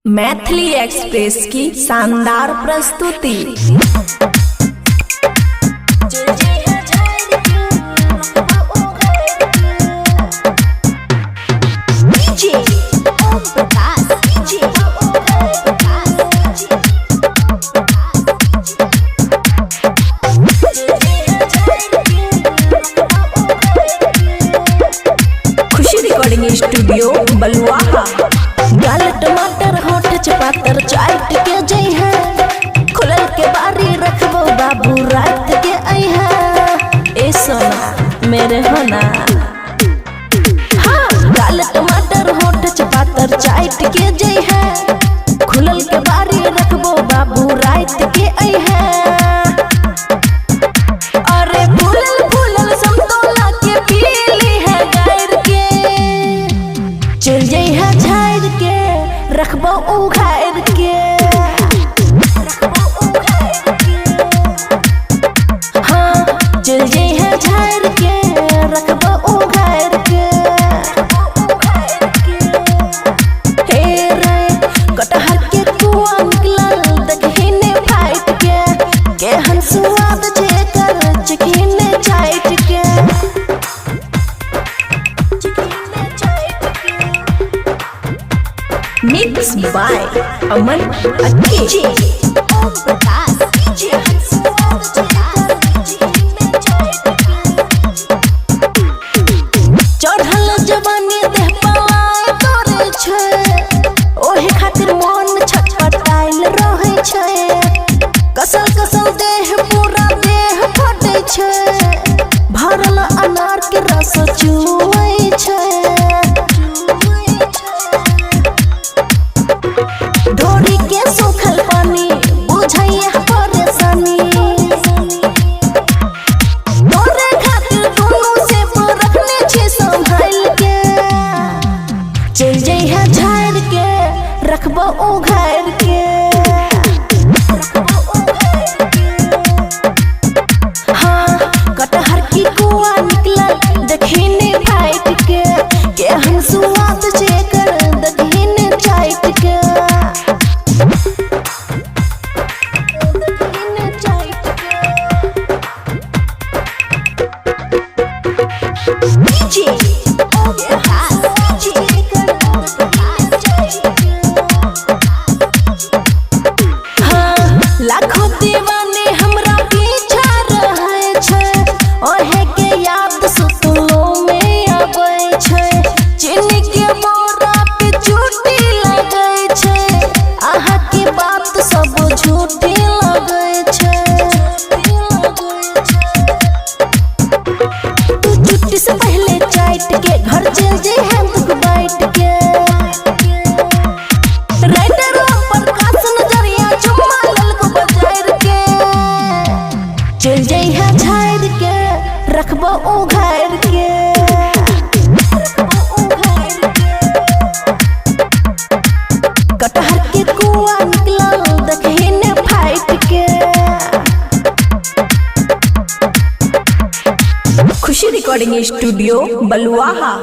Maithili express की शानदार प्रस्तुति। खुशी रिकॉर्डिंग स्टूडियो बलुआहा। गाल टमाटर होठ चपातर चाट के जई है, खुलल के बारी रखबो बाबू रात के आई है। ए सोना मेरे होना, हाँ गाल टमाटर होठ चपातर चाट के जई है, खुलल के बारी रखबो बाबू रात के आई है। अरे फूलल फूलल समतोला के पीली है गायर के, चल जई है झाड़ के रखबो उघार के। हाँ चल जई है झाड़ के रखबो उघार के। हे रे कटहर के कुआं निकलल देखिने फाइट के, केहन स्वाद छे कर चिकने चाट के। मिक्स बाय अमन अक्की। चढ़ल जवानी देह पलाय तोरे छे, ओहे खातिर मन छटपटाइल रहे छे। कसल कसल देह पूरा देह फटे छे, भरल अनार के रस चुए छे। ढोरी के सूखल पानी बुझाइए परेशानी, तोरे खातिर दोनों से रखने छे संभाल के। चल जई है झाड़ के रखबो उघार के। हाँ कटहर की कुआं निकलल देखिने फाइट के, केहन स्वाद छे कर देखिने चाट के। लाखों दीवाने हमरा पीछा रहे छे, ओहे के याद सुतलो में आबै छे। चीनी के मोरा पे चोटी लगे छे, आहा की बात सब झूठी लगे छे। तू छुट्टी से पहले चाट के घर चल जे है दुख बैठ के। राइटर प्रकाश नजरिया चुम्मा ललको बजायर के, चल जई है झाड़ के रखबो उघार के। कटहर के कुआं निकलल देखिने फाइट के। खुशी रिकॉर्डिंग स्टूडियो बलुआहा।